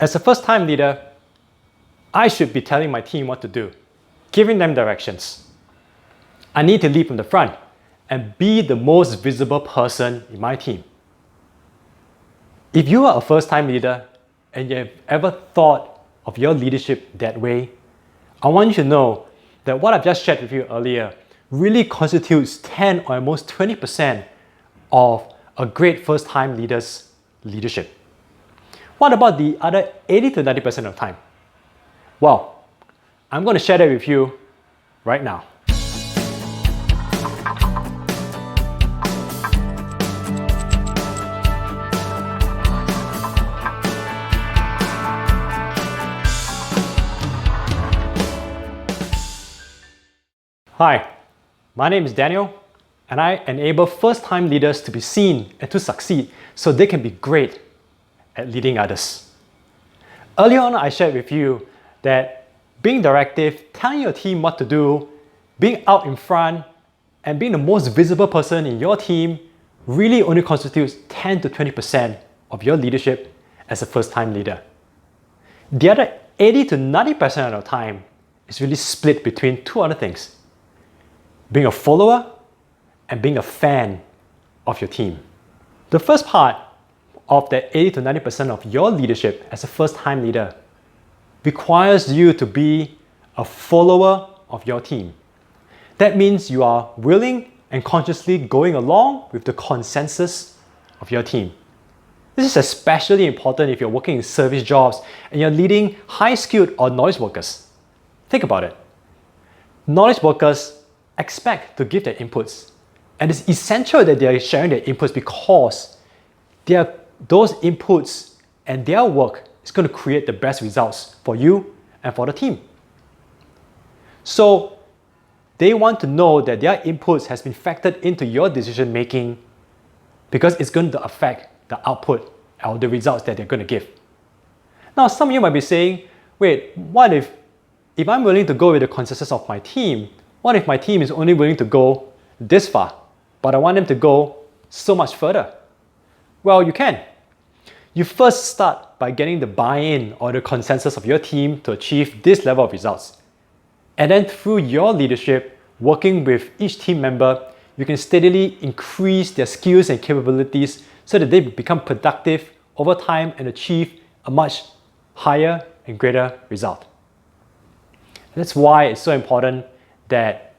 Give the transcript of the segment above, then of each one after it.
As a first-time leader, I should be telling my team what to do, giving them directions. I need to lead from the front and be the most visible person in my team. If you are a first-time leader and you have ever thought of your leadership that way, I want you to know that what I've just shared with you earlier really constitutes 10 or almost 20% of a great first-time leader's leadership. What about the other 80 to 90% of the time? Well, I'm going to share that with you right now. Hi, my name is Daniel, and I enable first-time leaders to be seen and to succeed so they can be great at leading others. Earlier on, I shared with you that being directive, telling your team what to do, being out in front, and being the most visible person in your team really only constitutes 10 to 20% of your leadership as a first-time leader. The other 80 to 90% of the time is really split between two other things: being a follower and being a fan of your team. The first part of that 80 to 90% of your leadership as a first-time leader requires you to be a follower of your team. That means you are willing and consciously going along with the consensus of your team. This is especially important if you're working in service jobs and you're leading high-skilled or knowledge workers. Think about it. Knowledge workers expect to give their inputs, and it's essential that they are sharing their inputs because those inputs and their work is going to create the best results for you and for the team. So they want to know that their inputs has been factored into your decision making because it's going to affect the output or the results that they're going to give. Now, some of you might be saying, wait, what if I'm willing to go with the consensus of my team, what if my team is only willing to go this far, but I want them to go so much further? Well, you can. You first start by getting the buy-in or the consensus of your team to achieve this level of results. And then through your leadership, working with each team member, you can steadily increase their skills and capabilities so that they become productive over time and achieve a much higher and greater result. That's why it's so important that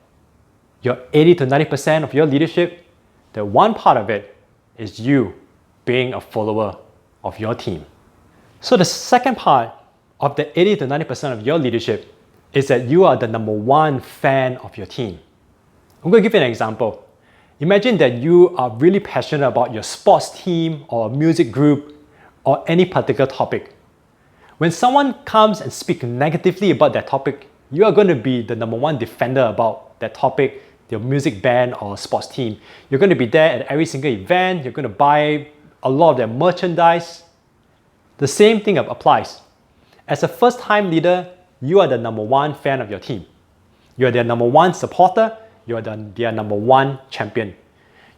your 80 to 90% of your leadership, that one part of it is you being a follower of your team. So the second part of the 80 to 90% of your leadership is that you are the number one fan of your team. I'm going to give you an example. Imagine that you are really passionate about your sports team or music group or any particular topic. When someone comes and speaks negatively about that topic, you are going to be the number one defender about that topic, your music band or sports team. You're going to be there at every single event. You're going to buy a lot of their merchandise. The same thing applies. As a first-time leader, you are the number one fan of your team. You are their number one supporter. You are their number one champion.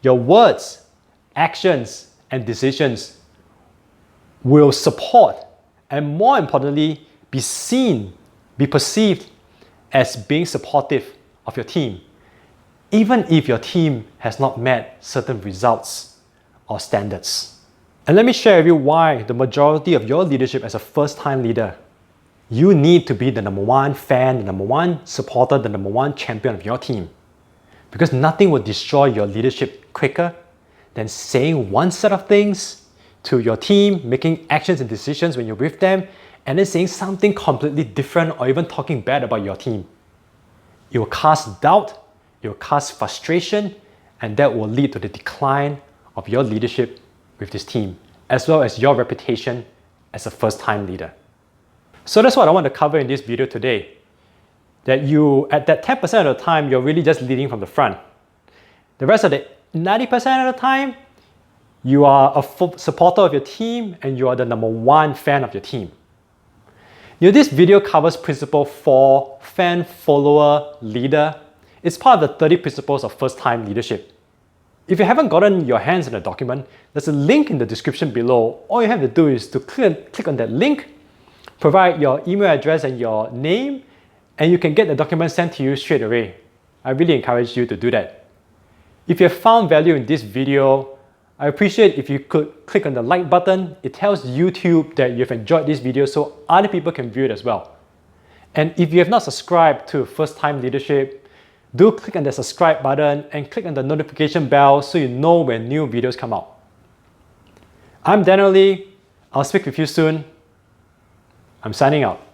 Your words, actions, and decisions will support and, more importantly, be seen, be perceived as being supportive of your team, even if your team has not met certain results or standards. And let me share with you why the majority of your leadership as a first-time leader, you need to be the number one fan, the number one supporter, the number one champion of your team. Because nothing will destroy your leadership quicker than saying one set of things to your team, making actions and decisions when you're with them, and then saying something completely different or even talking bad about your team. It will cast doubt, it will cast frustration, and that will lead to the decline of your leadership with this team, as well as your reputation as a first-time leader. So that's what I want to cover in this video today. That you, at that 10% of the time, you're really just leading from the front. The rest of the 90% of the time, you are a supporter of your team and you are the number one fan of your team. This video covers principle 4, fan, follower, leader. It's part of the 30 principles of first-time leadership. If you haven't gotten your hands on the document, there's a link in the description below. All you have to do is to click on that link provide your email address and your name, and you can get the document sent to you straight away. I really encourage you to do that. If you have found value in this video, I appreciate if you could click on the like button. It tells YouTube that you've enjoyed this video so other people can view it as well. And if you have not subscribed to First Time Leadership, do click on the subscribe button and click on the notification bell so you know when new videos come out. I'm Daniel Lee. I'll speak with you soon. I'm signing out.